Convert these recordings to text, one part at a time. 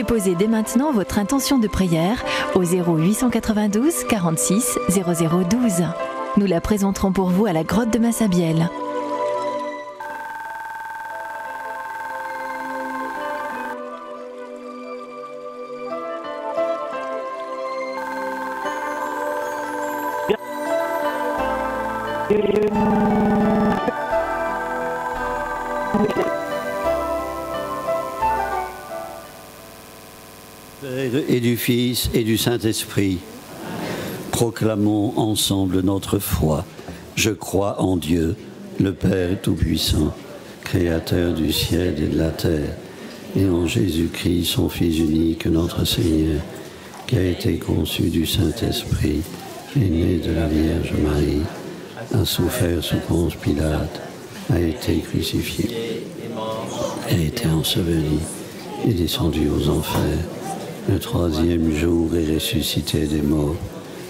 Déposez dès maintenant votre intention de prière au 0892 46 0012. Nous la présenterons pour vous à la grotte de Massabielle. Et du Fils et du Saint-Esprit. Proclamons ensemble notre foi. Je crois en Dieu, le Père Tout-Puissant, Créateur du ciel et de la terre, et en Jésus-Christ, son Fils unique, notre Seigneur, qui a été conçu du Saint-Esprit, est né de la Vierge Marie, a souffert sous Ponce Pilate, a été crucifié, a été enseveli, est descendu aux enfers. Le troisième jour est ressuscité des morts,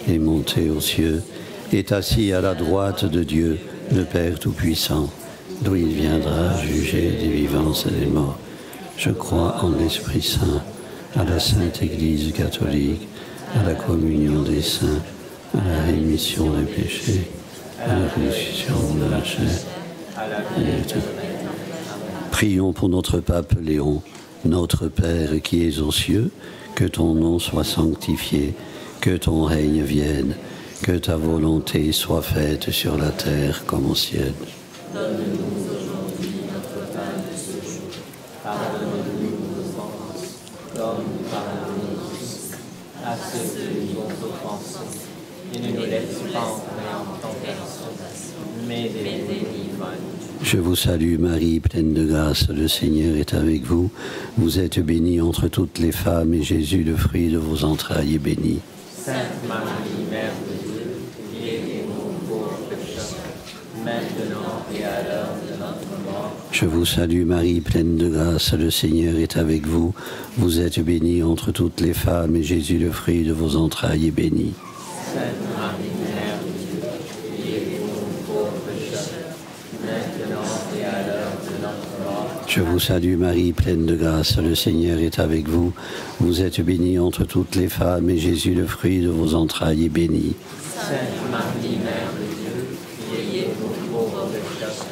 est monté aux cieux, est assis à la droite de Dieu, le Père Tout-Puissant, d'où il viendra juger des vivants et des morts. Je crois en l'Esprit Saint, à la Sainte Église catholique, à la communion des saints, à la rémission des péchés, à la résurrection de la chair, à la vie éternelle. Prions pour notre pape Léon, notre Père qui es aux cieux, que ton nom soit sanctifié, que ton règne vienne, que ta volonté soit faite sur la terre comme au ciel. Donne-nous aujourd'hui notre pain de ce jour. Pardonne-nous nos offenses, comme nous pardonnons aussi à ceux qui nous ont offensés. Et ne nous laisse pas entrer en tentation, mais délivre-nous du mal. Je vous salue Marie, pleine de grâce, le Seigneur est avec vous. Vous êtes bénie entre toutes les femmes, et Jésus, le fruit de vos entrailles, est béni. Sainte Marie, Mère de Dieu, priez pour nous pauvres pécheurs, maintenant et à l'heure de notre mort. Je vous salue Marie, pleine de grâce, le Seigneur est avec vous. Vous êtes bénie entre toutes les femmes, et Jésus, le fruit de vos entrailles, est béni. Sainte Marie, Mère de Dieu, priez pour nous pauvres pécheurs, maintenant et à l'heure de notre mort. Je vous salue Marie, pleine de grâce, le Seigneur est avec vous. Vous êtes bénie entre toutes les femmes, et Jésus, le fruit de vos entrailles, est béni. Sainte Marie, Mère de Dieu, priez pour nous pauvres pécheurs,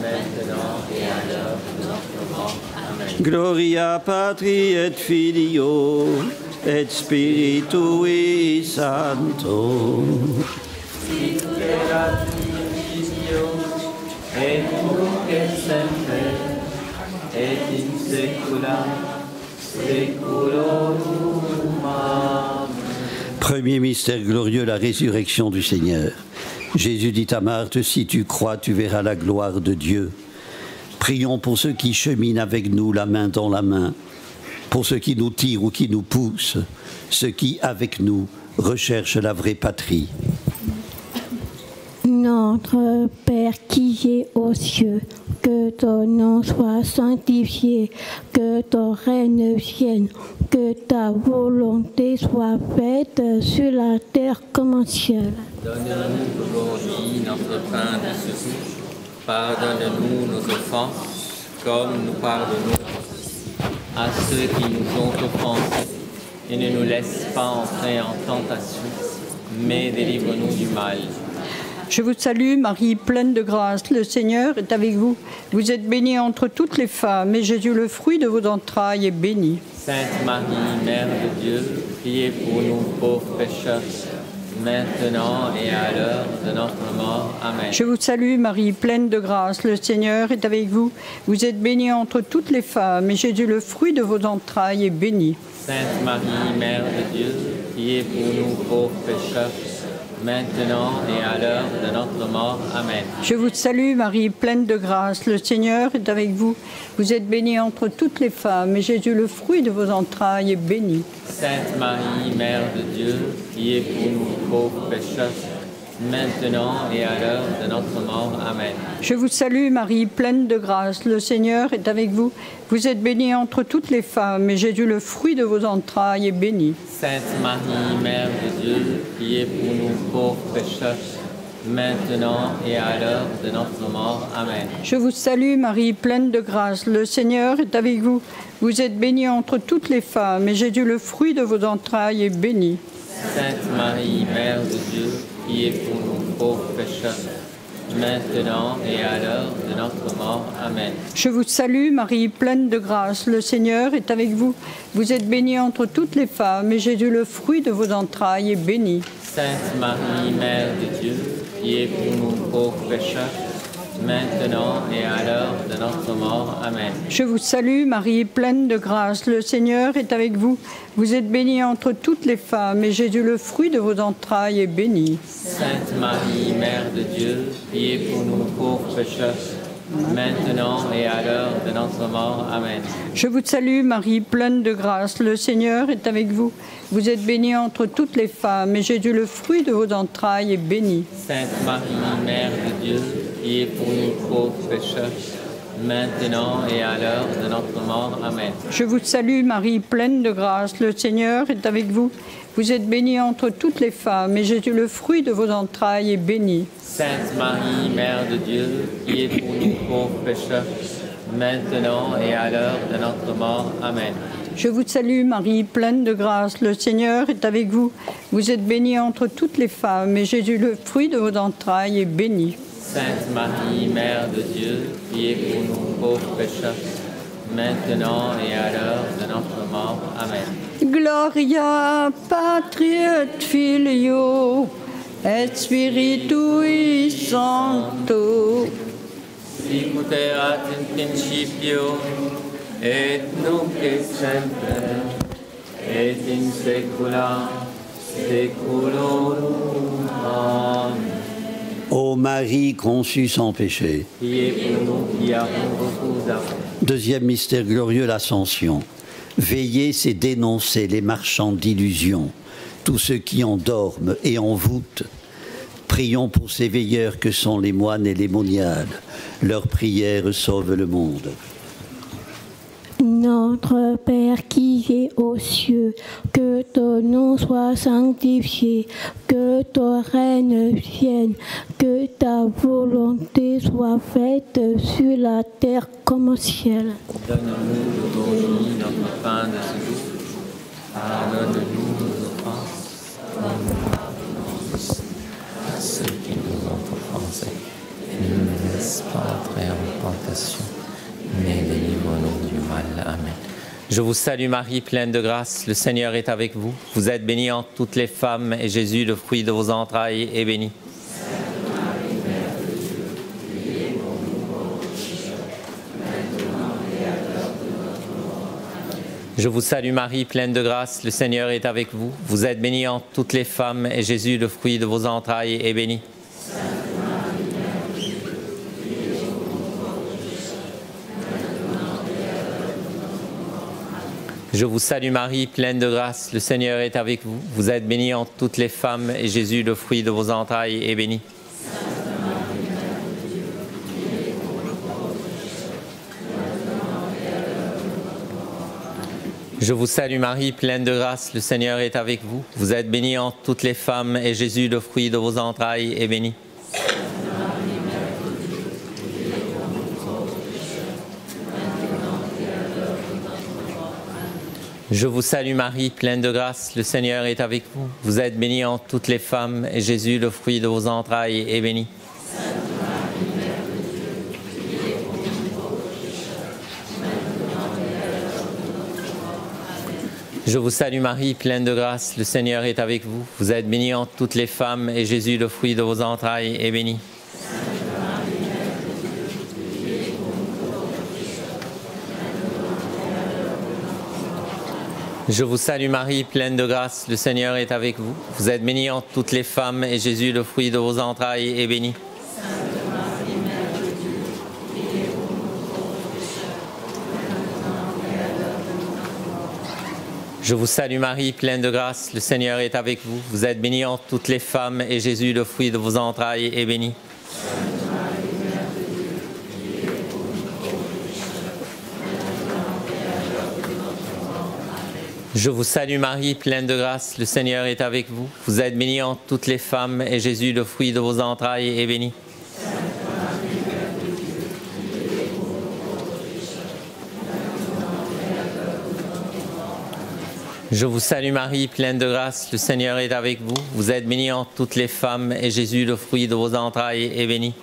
maintenant et à l'heure de notre mort. Amen. Gloria Patri et Filio et Spiritui Sancto. Et nunc et semper, et in saecula saeculorum. Amen. Premier mystère glorieux, la résurrection du Seigneur. Jésus dit à Marthe, si tu crois, tu verras la gloire de Dieu. Prions pour ceux qui cheminent avec nous, la main dans la main, pour ceux qui nous tirent ou qui nous poussent, ceux qui, avec nous, recherchent la vraie patrie. Notre Père qui es aux cieux, que ton nom soit sanctifié, que ton règne vienne, que ta volonté soit faite sur la terre comme au ciel. Donne-nous aujourd'hui notre pain de ce jour. Pardonne-nous nos offenses, comme nous pardonnons à ceux qui nous ont offensés. Et ne nous laisse pas entrer en tentation, mais délivre-nous du mal. Je vous salue, Marie, pleine de grâce. Le Seigneur est avec vous. Vous êtes bénie entre toutes les femmes, et Jésus, le fruit de vos entrailles, est béni. Sainte Marie, Mère de Dieu, priez pour nous pauvres pécheurs, maintenant et à l'heure de notre mort. Amen. Je vous salue, Marie, pleine de grâce. Le Seigneur est avec vous. Vous êtes bénie entre toutes les femmes, et Jésus, le fruit de vos entrailles, est béni. Sainte Marie, Mère de Dieu, priez pour nous pauvres pécheurs, maintenant et à l'heure de notre mort. Amen. Je vous salue, Marie, pleine de grâce. Le Seigneur est avec vous. Vous êtes bénie entre toutes les femmes, et Jésus, le fruit de vos entrailles, est béni. Sainte Marie, Mère de Dieu, priez pour nous pauvres pécheurs, maintenant et à l'heure de notre mort. Amen. Je vous salue, Marie, pleine de grâce. Le Seigneur est avec vous. Vous êtes bénie entre toutes les femmes, et Jésus, le fruit de vos entrailles, est béni. Sainte Marie, Mère de Dieu, priez pour nous pauvres pécheurs, maintenant et à l'heure de notre mort. Amen. Je vous salue Marie, pleine de grâce, le Seigneur est avec vous. Vous êtes bénie entre toutes les femmes, et Jésus, le fruit de vos entrailles, est béni. Sainte Marie, Mère de Dieu, priez pour nous pauvres pécheurs, maintenant et à l'heure de notre mort. Amen. Je vous salue Marie, pleine de grâce, le Seigneur est avec vous. Vous êtes bénie entre toutes les femmes, et Jésus, le fruit de vos entrailles, est béni. Sainte Marie, Mère de Dieu, priez pour nous pauvres pécheurs, maintenant et à l'heure de notre mort. Amen. Je vous salue Marie, pleine de grâce, le Seigneur est avec vous. Vous êtes bénie entre toutes les femmes, et Jésus, le fruit de vos entrailles, est béni. Sainte Marie, Mère de Dieu, priez pour nous pauvres pécheurs, maintenant et à l'heure de notre mort. Amen. Je vous salue Marie, pleine de grâce, le Seigneur est avec vous. Vous êtes bénie entre toutes les femmes, et Jésus, le fruit de vos entrailles, est béni. Sainte Marie, Mère de Dieu, priez pour nous pauvres pécheurs, maintenant et à l'heure de notre mort. Amen. Je vous salue Marie, pleine de grâce, le Seigneur est avec vous. Vous êtes bénie entre toutes les femmes, et Jésus, le fruit de vos entrailles, est béni. Sainte Marie, Mère de Dieu, priez pour nous pauvres pécheurs, maintenant et à l'heure de notre mort. Amen. Je vous salue Marie, pleine de grâce, le Seigneur est avec vous. Vous êtes bénie entre toutes les femmes, et Jésus, le fruit de vos entrailles, est béni. Sainte Marie, Mère de Dieu, priez pour nous pauvres pécheurs, maintenant et à l'heure de notre mort. Amen. Gloria Patri et Filio et Spiritui Sancto. Sicut erat in principio, et nunc et semper, et in saecula saeculorum. Amen. Ô Marie conçue sans péché. Priez pour nous qui avons recours à vous. Deuxième mystère glorieux, l'Ascension. Veillez, c'est dénoncer les marchands d'illusions, tous ceux qui endorment et envoûtent. Prions pour ces veilleurs que sont les moines et les moniales. Leurs prières sauvent le monde. Notre Père qui es aux cieux, que ton nom soit sanctifié, que ton règne vienne, que ta volonté soit faite sur la terre comme au ciel. Donne-nous aujourd'hui notre pain de ce jour. Pardonne-nous nos offenses, comme nous pardonnons à ceux qui nous ont offensés. Ne nous laisse pas entrer en tentation, mais délivre-nous du mal. Amen. Je vous salue Marie, pleine de grâce, le Seigneur est avec vous. Vous êtes bénie entre toutes les femmes, et Jésus, le fruit de vos entrailles, est béni. Je vous salue Marie, pleine de grâce, le Seigneur est avec vous. Vous êtes bénie entre toutes les femmes, et Jésus, le fruit de vos entrailles, est béni. Je vous salue Marie, pleine de grâce, le Seigneur est avec vous. Vous êtes bénie entre toutes les femmes, et Jésus, le fruit de vos entrailles, est béni. Je vous salue Marie, pleine de grâce, le Seigneur est avec vous. Vous êtes bénie entre toutes les femmes, et Jésus, le fruit de vos entrailles, est béni. Je vous salue Marie, pleine de grâce, le Seigneur est avec vous. Vous êtes bénie entre toutes les femmes, et Jésus, le fruit de vos entrailles, est béni. Je vous salue Marie, pleine de grâce, le Seigneur est avec vous. Vous êtes bénie entre toutes les femmes, et Jésus, le fruit de vos entrailles, est béni. Je vous salue Marie, pleine de grâce, le Seigneur est avec vous. Vous êtes bénie entre toutes les femmes, et Jésus, le fruit de vos entrailles, est béni. Je vous salue Marie, pleine de grâce, le Seigneur est avec vous. Vous êtes bénie entre toutes les femmes, et Jésus, le fruit de vos entrailles, est béni. Je vous salue Marie, pleine de grâce, le Seigneur est avec vous. Vous êtes bénie entre toutes les femmes, et Jésus, le fruit de vos entrailles, est béni. Je vous salue Marie, pleine de grâce, le Seigneur est avec vous. Vous êtes bénie entre toutes les femmes, et Jésus, le fruit de vos entrailles, est béni.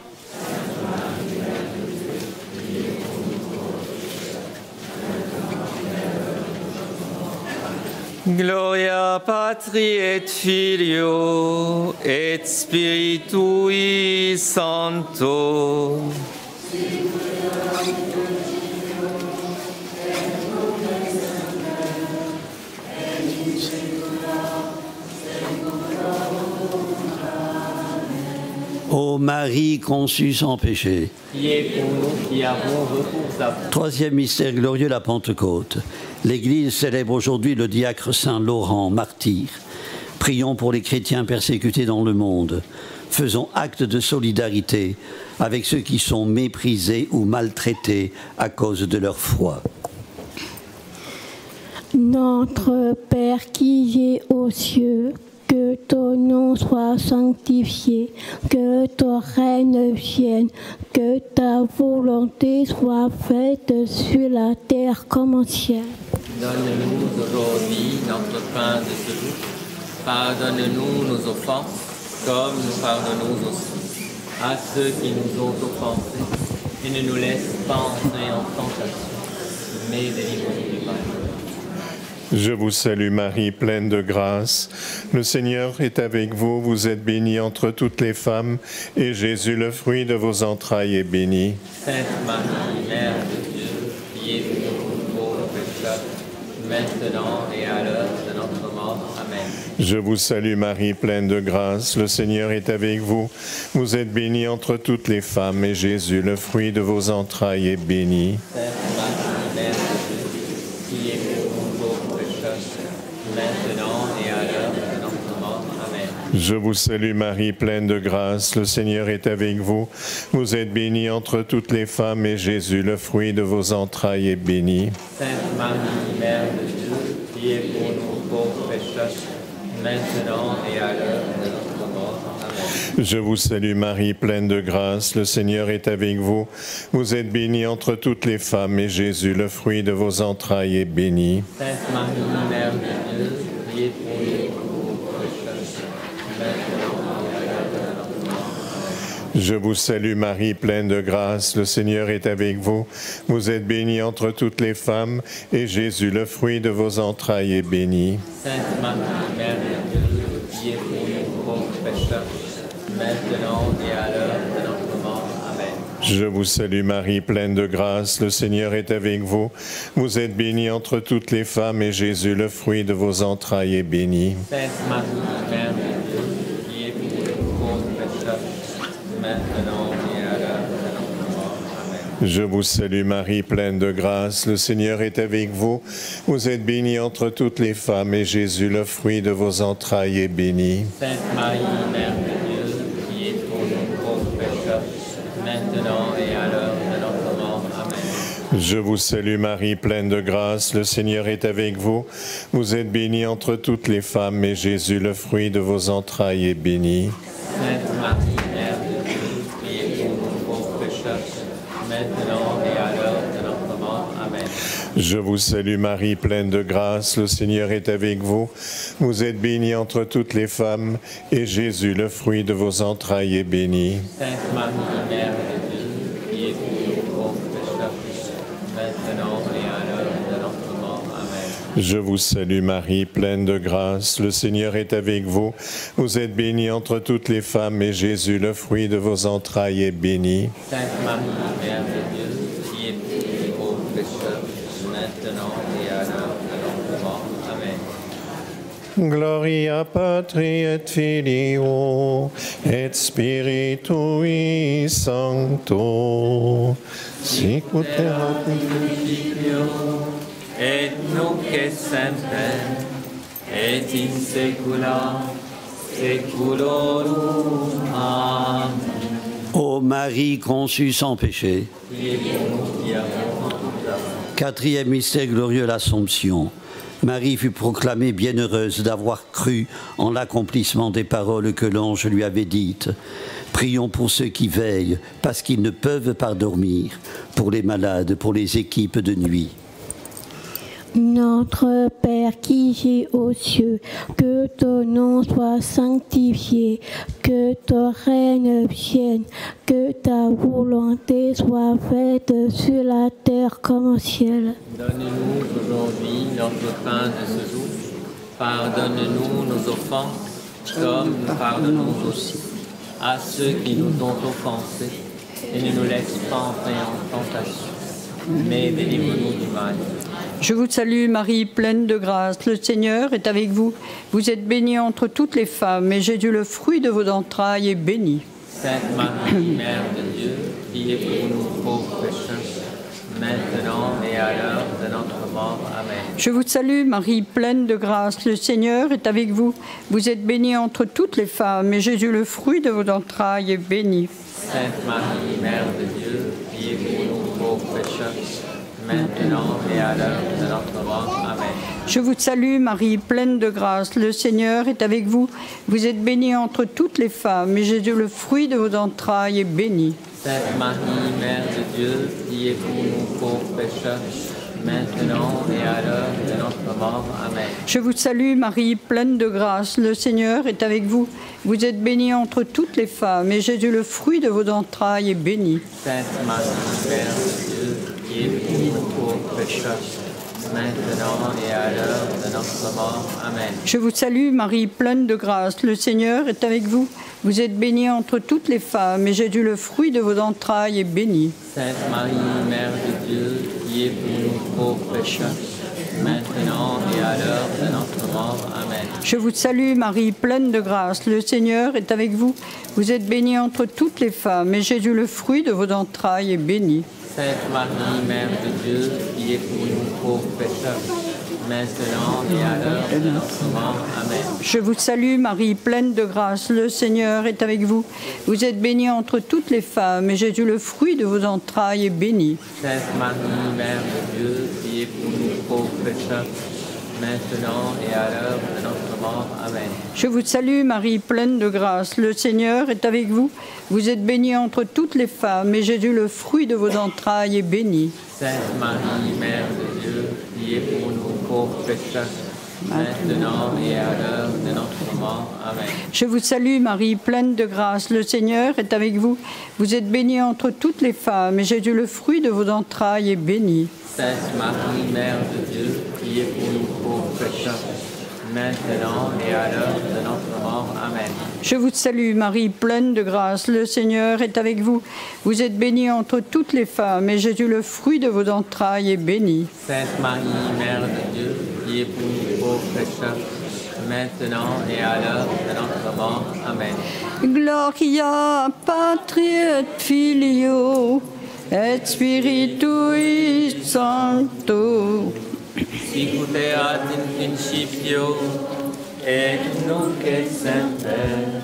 Gloria Patri et Filio et Spiritui Sancto. Ô Marie conçue sans péché. Priez pour nous qui avons recours à vous. Troisième mystère glorieux, la Pentecôte. L'Église célèbre aujourd'hui le diacre Saint Laurent, martyr. Prions pour les chrétiens persécutés dans le monde. Faisons acte de solidarité avec ceux qui sont méprisés ou maltraités à cause de leur foi. Notre Père qui es aux cieux, que ton nom soit sanctifié, que ton règne vienne, que ta volonté soit faite sur la terre comme au ciel. Donne-nous aujourd'hui notre pain de ce jour. Pardonne-nous nos offenses, comme nous pardonnons aussi à ceux qui nous ont offensés. Et ne nous laisse pas entrer en tentation, mais délivre-nous du mal. Je vous salue Marie, pleine de grâce. Le Seigneur est avec vous, vous êtes bénie entre toutes les femmes, et Jésus, le fruit de vos entrailles, est béni. Sainte Marie, Mère de Dieu, priez pour nous pauvres pécheurs, maintenant et à l'heure de notre mort. Amen. Je vous salue Marie, pleine de grâce. Le Seigneur est avec vous, vous êtes bénie entre toutes les femmes, et Jésus, le fruit de vos entrailles, est béni. Sainte Marie, Mère de Dieu, priez pour nous pauvres pécheurs, maintenant et à l'heure de notre mort. Amen. Je vous salue Marie, pleine de grâce. Le Seigneur est avec vous, vous êtes bénie entre toutes les femmes, et Jésus, le fruit de vos entrailles, est béni. Sainte Marie, Mère de Dieu, priez pour nous pauvres pécheurs, maintenant et à l'heure de notre mort. Amen. Je vous salue Marie, pleine de grâce, le Seigneur est avec vous. Vous êtes bénie entre toutes les femmes, et Jésus, le fruit de vos entrailles, est béni. Sainte Marie, Mère de Dieu, priez pour nous pauvres pécheurs, maintenant et à l'heure de notre mort. Amen. Je vous salue Marie, pleine de grâce, le Seigneur est avec vous. Vous êtes bénie entre toutes les femmes, et Jésus, le fruit de vos entrailles, est béni. Sainte Marie, Mère de Dieu, priez pour nous pauvres pécheurs, maintenant et à l'heure de notre mort. Amen. Je vous salue Marie, pleine de grâce, le Seigneur est avec vous. Vous êtes bénie entre toutes les femmes, et Jésus, le fruit de vos entrailles, est béni. Sainte Marie, Mère de Dieu, priez pour nous pauvres pécheurs, maintenant et à l'heure de notre mort. Amen. Je vous salue Marie, pleine de grâce, le Seigneur est avec vous. Vous êtes bénie entre toutes les femmes, et Jésus, le fruit de vos entrailles, est béni. Sainte Marie, Mère de Dieu, priez pour nous pauvres pécheurs, maintenant et à l'heure de notre mort. Amen. Je vous salue Marie, pleine de grâce, le Seigneur est avec vous. Vous êtes bénie entre toutes les femmes, et Jésus, le fruit de vos entrailles, est béni. Sainte Marie, Mère de Dieu, priez pour nous pauvres pécheurs, maintenant et à l'heure de notre mort. Amen. Je vous salue Marie, pleine de grâce, le Seigneur est avec vous. Vous êtes bénie entre toutes les femmes, et Jésus, le fruit de vos entrailles, est béni. Sainte Marie, Mère de Dieu, priez pour nous pauvres pécheurs, maintenant et à l'heure de notre mort. Amen. Je vous salue Marie, pleine de grâce, le Seigneur est avec vous. Vous êtes bénie entre toutes les femmes, et Jésus, le fruit de vos entrailles, est béni. Sainte Marie, Mère de Dieu, priez pour nous pauvres pécheurs, maintenant et à l'heure de notre mort. Amen. Gloria Patri et Filio et Spiritui Sancto. Sic ut erat in principio, et nunc et semper, et in saecula saeculorum. Amen. Ô Marie conçue sans péché. Priez pour nous qui avons recours à vous. Quatrième mystère glorieux, l'Assomption. Marie fut proclamée bienheureuse d'avoir cru en l'accomplissement des paroles que l'ange lui avait dites. Prions pour ceux qui veillent, parce qu'ils ne peuvent pas dormir, pour les malades, pour les équipes de nuit. Notre Père qui es aux cieux, que ton nom soit sanctifié, que ton règne vienne, que ta volonté soit faite sur la terre comme au ciel. Donne-nous aujourd'hui notre pain de ce jour. Pardonne-nous nos offenses, comme nous pardonnons aussi à ceux qui nous ont offensés. Et ne nous laisse pas entrer en tentation, mais délivre-nous du mal. Je vous salue Marie, pleine de grâce, le Seigneur est avec vous. Vous êtes bénie entre toutes les femmes, et Jésus, le fruit de vos entrailles, est béni. Sainte Marie, Mère de Dieu, priez pour nous pauvres pécheurs, maintenant et à l'heure de notre mort. Amen. Je vous salue Marie, pleine de grâce, le Seigneur est avec vous. Vous êtes bénie entre toutes les femmes, et Jésus, le fruit de vos entrailles, est béni. Sainte Marie, Mère de Dieu, priez pour nous pauvres pécheurs, maintenant et à l'heure de notre mort. Amen. Je vous salue Marie, pleine de grâce, le Seigneur est avec vous. Vous êtes bénie entre toutes les femmes, et Jésus, le fruit de vos entrailles, est béni. Sainte Marie, Mère de Dieu, priez pour nous pauvres pécheurs, maintenant et à l'heure de notre mort. Amen. Je vous salue Marie, pleine de grâce, le Seigneur est avec vous. Vous êtes bénie entre toutes les femmes, et Jésus, le fruit de vos entrailles, est béni. Sainte Marie, Mère de Dieu, priez pour nous pauvres pécheurs, maintenant et à l'heure de notre mort. Amen. Je vous salue Marie, pleine de grâce, le Seigneur est avec vous. Vous êtes bénie entre toutes les femmes, et Jésus, le fruit de vos entrailles, est béni. Sainte Marie, Mère de Dieu, priez pour nous pauvres pécheurs, maintenant et à l'heure de notre mort. Amen. Je vous salue Marie, pleine de grâce, le Seigneur est avec vous. Vous êtes bénie entre toutes les femmes, et Jésus, le fruit de vos entrailles, est béni. Sainte Marie, Mère de Dieu, priez pour nous pauvres pécheurs, maintenant et à l'heure de notre mort. Amen. Je vous salue Marie, pleine de grâce, le Seigneur est avec vous. Vous êtes bénie entre toutes les femmes, et Jésus, le fruit de vos entrailles, est béni. Sainte Marie, Mère de Dieu, priez pour nous pauvres pécheurs, maintenant et à l'heure de notre mort. Amen. Je vous salue Marie, pleine de grâce, le Seigneur est avec vous. Vous êtes bénie entre toutes les femmes, et Jésus, le fruit de vos entrailles, est béni. Sainte Marie, Mère de Dieu, priez pour nous pauvres pécheurs, maintenant et à l'heure de notre mort. Amen. Je vous salue Marie, pleine de grâce, le Seigneur est avec vous. Vous êtes bénie entre toutes les femmes, et Jésus, le fruit de vos entrailles, est béni. Sainte Marie, Mère de Dieu, priez pour nous pauvres pécheurs, maintenant et à l'heure de notre mort. Amen. Je vous salue Marie, pleine de grâce, le Seigneur est avec vous. Vous êtes bénie entre toutes les femmes, et Jésus, le fruit de vos entrailles, est béni. Sainte Marie, Mère de Dieu, priez pour nous pauvres pécheurs, maintenant et à l'heure de notre mort. Amen. Gloria patri et filio et spiritui sancto. Sicut erat in principio, et nunc et semper,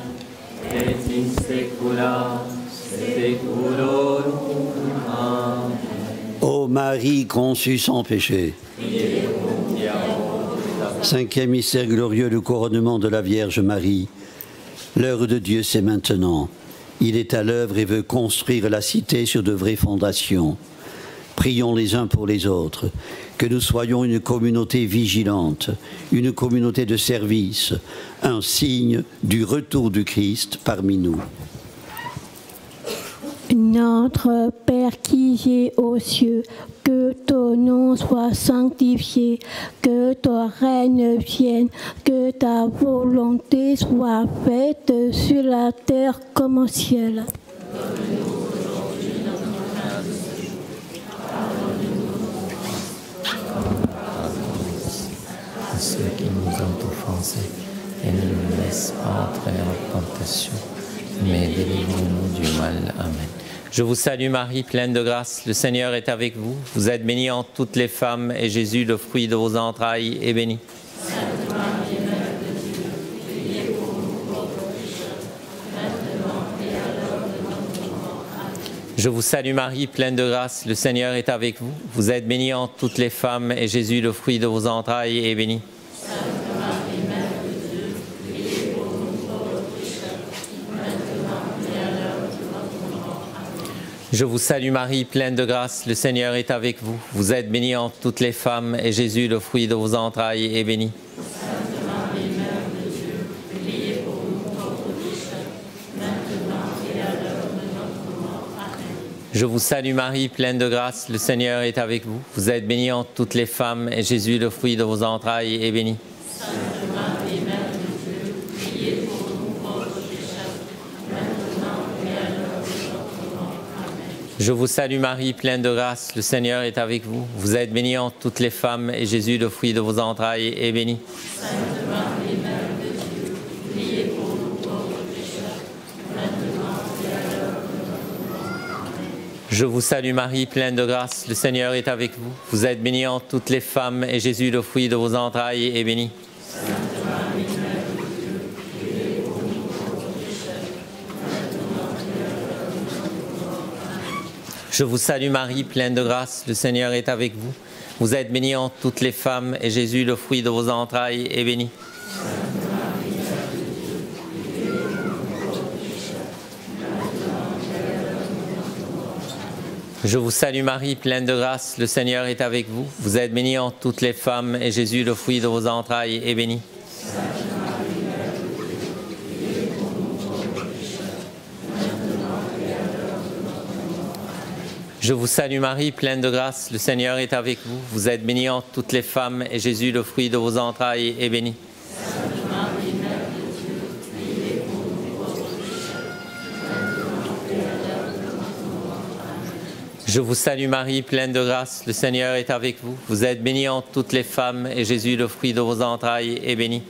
et in saecula saeculorum. Amen. Ô Marie conçue sans péché. Cinquième mystère glorieux, le couronnement de la Vierge Marie. L'heure de Dieu, c'est maintenant. Il est à l'œuvre et veut construire la cité sur de vraies fondations. Prions les uns pour les autres, que nous soyons une communauté vigilante, une communauté de service, un signe du retour du Christ parmi nous. Notre Père qui es aux cieux, que ton nom soit sanctifié, que ton règne vienne, que ta volonté soit faite sur la terre comme au ciel. À ceux qui nous ont offensés, et ne nous laisse pas entrer en tentation, mais délivre-nous du mal. Amen. Je vous salue Marie, pleine de grâce, le Seigneur est avec vous. Vous êtes bénie entre toutes les femmes, et Jésus, le fruit de vos entrailles, est béni. Je vous salue Marie, pleine de grâce, le Seigneur est avec vous. Vous êtes bénie entre toutes les femmes, et Jésus, le fruit de vos entrailles, est béni. Je vous salue Marie, pleine de grâce, le Seigneur est avec vous. Vous êtes bénie entre toutes les femmes, et Jésus, le fruit de vos entrailles, est béni. Je vous salue Marie, pleine de grâce, le Seigneur est avec vous. Vous êtes bénie entre toutes les femmes, et Jésus, le fruit de vos entrailles, est béni. Je vous salue Marie, pleine de grâce, le Seigneur est avec vous. Vous êtes bénie entre toutes les femmes, et Jésus, le fruit de vos entrailles, est béni. Je vous salue Marie, pleine de grâce, le Seigneur est avec vous. Vous êtes bénie entre toutes les femmes, et Jésus, le fruit de vos entrailles, est béni. Je vous salue Marie, pleine de grâce, le Seigneur est avec vous. Vous êtes bénie entre toutes les femmes, et Jésus, le fruit de vos entrailles, est béni. Je vous salue Marie, pleine de grâce, le Seigneur est avec vous. Vous êtes bénie entre toutes les femmes, et Jésus, le fruit de vos entrailles, est béni. Je vous salue Marie, pleine de grâce, le Seigneur est avec vous. Vous êtes bénie entre toutes les femmes, et Jésus, le fruit de vos entrailles, est béni. Je vous salue Marie, pleine de grâce, le Seigneur est avec vous. Vous êtes bénie entre toutes les femmes, et Jésus, le fruit de vos entrailles, est béni.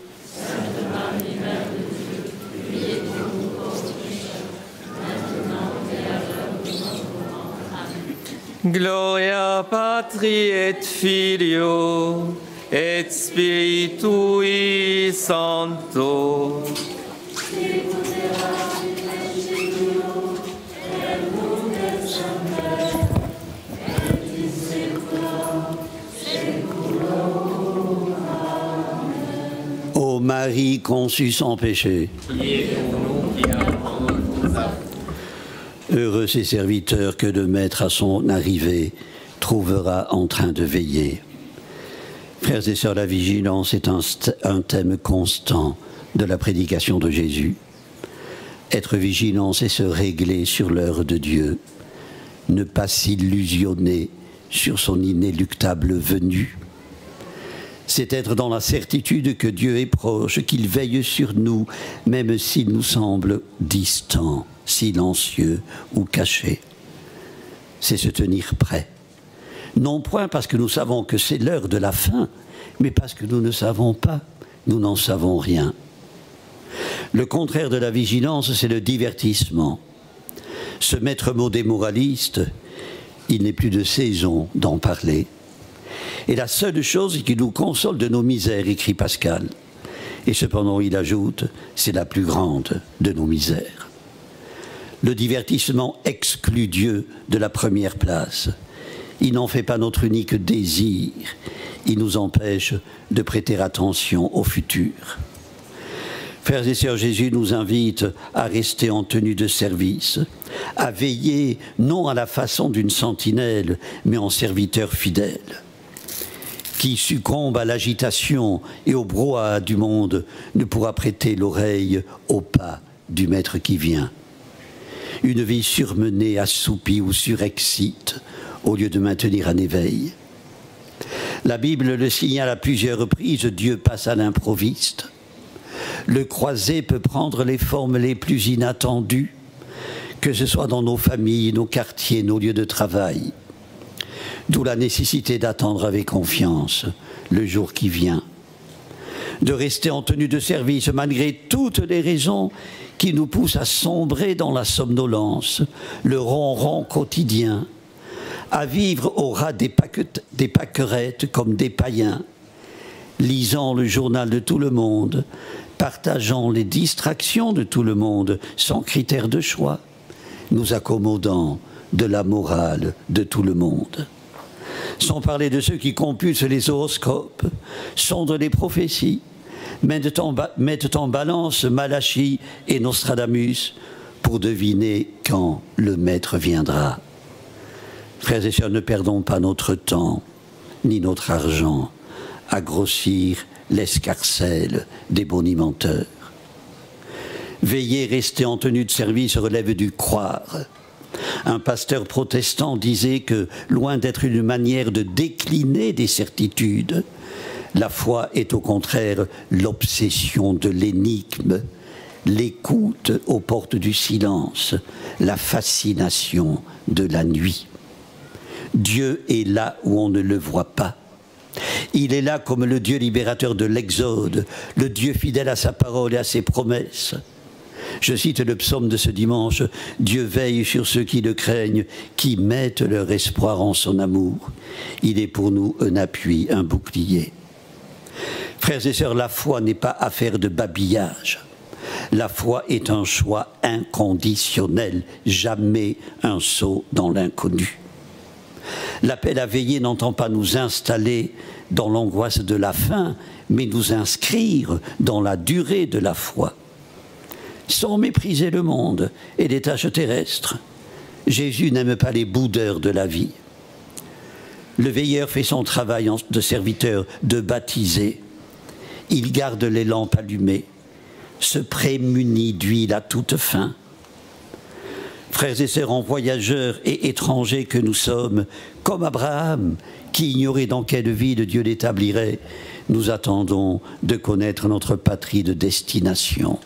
Gloria Patri et Filio et Spiritui Sancto. Ô Marie conçue sans péché, heureux ces serviteurs que le Maître à son arrivée trouvera en train de veiller. Frères et sœurs, la vigilance est un thème constant de la prédication de Jésus. Être vigilant, c'est se régler sur l'heure de Dieu, ne pas s'illusionner sur son inéluctable venue. C'est être dans la certitude que Dieu est proche, qu'il veille sur nous, même s'il nous semble distant, silencieux ou caché. C'est se tenir prêt. Non point parce que nous savons que c'est l'heure de la fin, mais parce que nous ne savons pas, nous n'en savons rien. Le contraire de la vigilance, c'est le divertissement. Ce maître mot des moralistes, il n'est plus de saison d'en parler. Et la seule chose qui nous console de nos misères, écrit Pascal. Et cependant, il ajoute, c'est la plus grande de nos misères. Le divertissement exclut Dieu de la première place. Il n'en fait pas notre unique désir. Il nous empêche de prêter attention au futur. Frères et sœurs, Jésus nous invite à rester en tenue de service, à veiller non à la façon d'une sentinelle, mais en serviteur fidèle. Qui succombe à l'agitation et au brouhaha du monde ne pourra prêter l'oreille au pas du Maître qui vient. Une vie surmenée, assoupie ou surexcite, au lieu de maintenir un éveil. La Bible le signale à plusieurs reprises, Dieu passe à l'improviste. Le croisé peut prendre les formes les plus inattendues, que ce soit dans nos familles, nos quartiers, nos lieux de travail. D'où la nécessité d'attendre avec confiance le jour qui vient. De rester en tenue de service malgré toutes les raisons qui nous poussent à sombrer dans la somnolence, le ronron quotidien, à vivre au ras des pâquerettes comme des païens, lisant le journal de tout le monde, partageant les distractions de tout le monde sans critère de choix, nous accommodant de la morale de tout le monde. Sans parler de ceux qui compulsent les horoscopes, sondent les prophéties, mettent en balance Malachie et Nostradamus pour deviner quand le Maître viendra. Frères et sœurs, ne perdons pas notre temps ni notre argent à grossir l'escarcelle des bonimenteurs. Veiller, rester en tenue de service relève du croire. Un pasteur protestant disait que, loin d'être une manière de décliner des certitudes, la foi est au contraire l'obsession de l'énigme, l'écoute aux portes du silence, la fascination de la nuit. Dieu est là où on ne le voit pas. Il est là comme le Dieu libérateur de l'Exode, le Dieu fidèle à sa parole et à ses promesses. Je cite le psaume de ce dimanche, « Dieu veille sur ceux qui le craignent, qui mettent leur espoir en son amour. Il est pour nous un appui, un bouclier. » Frères et sœurs, la foi n'est pas affaire de babillage. La foi est un choix inconditionnel, jamais un saut dans l'inconnu. L'appel à veiller n'entend pas nous installer dans l'angoisse de la faim, mais nous inscrire dans la durée de la foi. Sans mépriser le monde et les tâches terrestres, Jésus n'aime pas les boudeurs de la vie. Le veilleur fait son travail de serviteur, de baptisé. Il garde les lampes allumées, se prémunit d'huile à toute fin. Frères et sœurs, en voyageurs et étrangers que nous sommes, comme Abraham, qui ignorait dans quelle ville Dieu l'établirait, nous attendons de connaître notre patrie de destination.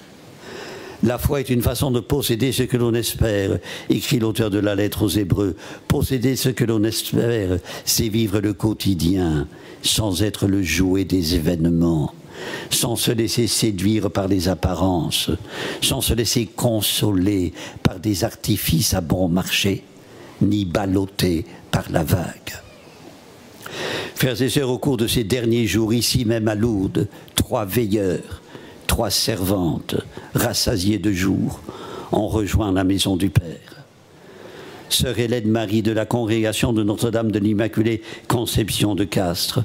La foi est une façon de posséder ce que l'on espère, écrit l'auteur de la lettre aux Hébreux. Posséder ce que l'on espère, c'est vivre le quotidien, sans être le jouet des événements, sans se laisser séduire par les apparences, sans se laisser consoler par des artifices à bon marché, ni balloter par la vague. Frères et sœurs, au cours de ces derniers jours, ici même à Lourdes, 3 veilleurs, 3 servantes, rassasiées de jour, ont rejoint la maison du Père. Sœur Hélène Marie de la congrégation de Notre-Dame de l'Immaculée Conception de Castres,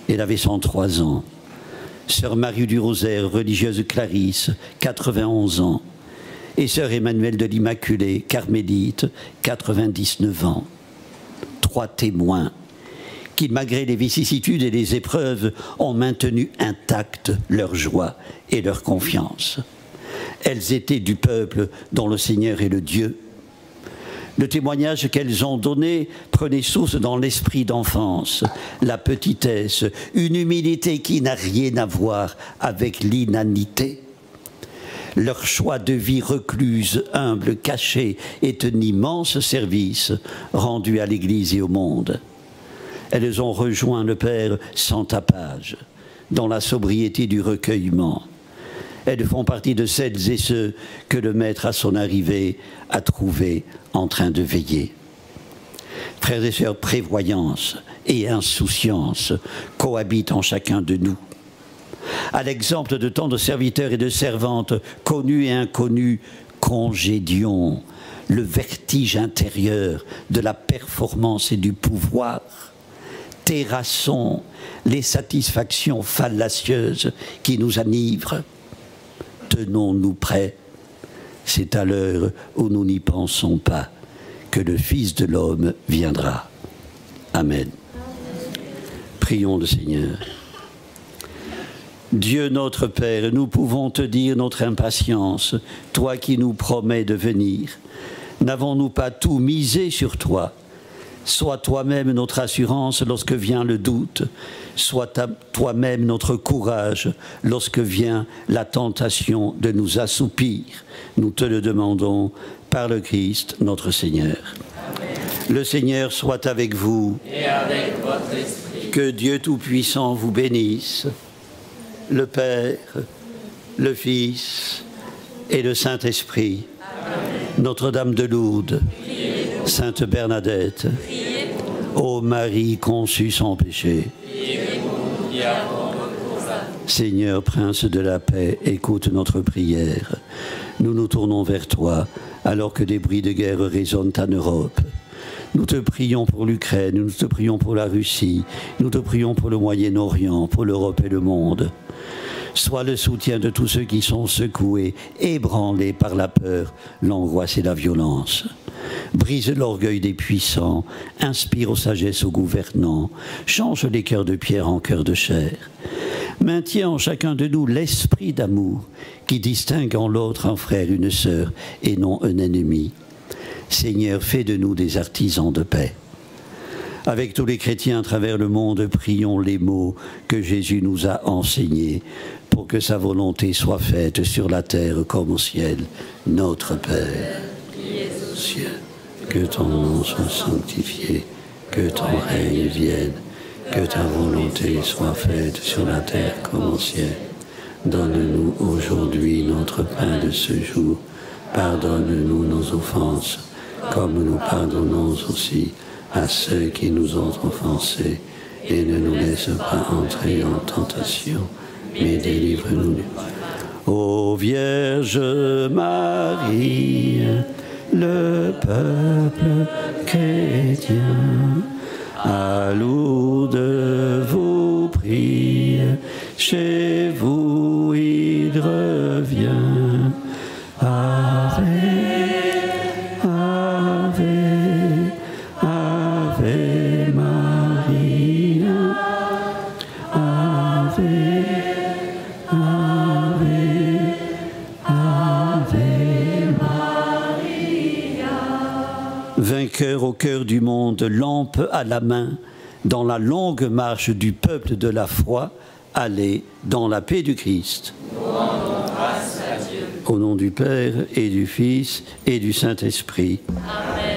elle avait 103 ans. Sœur Marie du Rosaire, religieuse Clarisse, 91 ans. Et sœur Emmanuelle de l'Immaculée, carmélite, 99 ans. 3 témoins qui, malgré les vicissitudes et les épreuves, ont maintenu intacte leur joie et leur confiance. Elles étaient du peuple dont le Seigneur est le Dieu. Le témoignage qu'elles ont donné prenait source dans l'esprit d'enfance, la petitesse, une humilité qui n'a rien à voir avec l'inanité. Leur choix de vie recluse, humble, caché est un immense service rendu à l'Église et au monde. Elles ont rejoint le Père sans tapage, dans la sobriété du recueillement. Elles font partie de celles et ceux que le Maître, à son arrivée, a trouvés en train de veiller. Frères et sœurs, prévoyance et insouciance cohabitent en chacun de nous. À l'exemple de tant de serviteurs et de servantes, connus et inconnus, congédions le vertige intérieur de la performance et du pouvoir. Terrassons les satisfactions fallacieuses qui nous enivrent. Tenons-nous prêts. C'est à l'heure où nous n'y pensons pas que le Fils de l'homme viendra. Amen. Prions le Seigneur. Dieu notre Père, nous pouvons te dire notre impatience, toi qui nous promets de venir. N'avons-nous pas tout misé sur toi? Sois toi-même notre assurance lorsque vient le doute. Sois toi-même notre courage lorsque vient la tentation de nous assoupir. Nous te le demandons par le Christ notre Seigneur. Amen. Le Seigneur soit avec vous. Et avec votre esprit. Que Dieu Tout-Puissant vous bénisse, le Père, le Fils et le Saint-Esprit. Notre-Dame de Lourdes, Sainte Bernadette, ô Marie conçue sans péché, Seigneur, Prince de la paix, écoute notre prière. Nous nous tournons vers toi alors que des bruits de guerre résonnent en Europe. Nous te prions pour l'Ukraine, nous te prions pour la Russie, nous te prions pour le Moyen-Orient, pour l'Europe et le monde. Sois le soutien de tous ceux qui sont secoués, ébranlés par la peur, l'angoisse et la violence. Brise l'orgueil des puissants, inspire sagesse aux gouvernants, change les cœurs de pierre en cœurs de chair. Maintiens en chacun de nous l'esprit d'amour qui distingue en l'autre un frère, une sœur et non un ennemi. Seigneur, fais de nous des artisans de paix. Avec tous les chrétiens à travers le monde, prions les mots que Jésus nous a enseignés pour que sa volonté soit faite sur la terre comme au ciel. Notre Père, qui es aux cieux, que ton nom soit sanctifié, que ton règne vienne, que ta volonté soit faite sur la terre comme au ciel. Donne-nous aujourd'hui notre pain de ce jour. Pardonne-nous nos offenses, comme nous pardonnons aussi à ceux qui nous ont offensés, et ne nous laisse pas entrer en tentation, mais délivre-nous du mal. Ô Vierge Marie, le peuple chrétien, à Lourdes vous prie, chez vous il revient. Ave, Ave, Ave Maria, Ave, Ave, Ave Maria. Vainqueur au cœur du monde, lampe à la main, dans la longue marche du peuple de la foi, allez dans la paix du Christ. Au nom du Père et du Fils et du Saint-Esprit. Amen.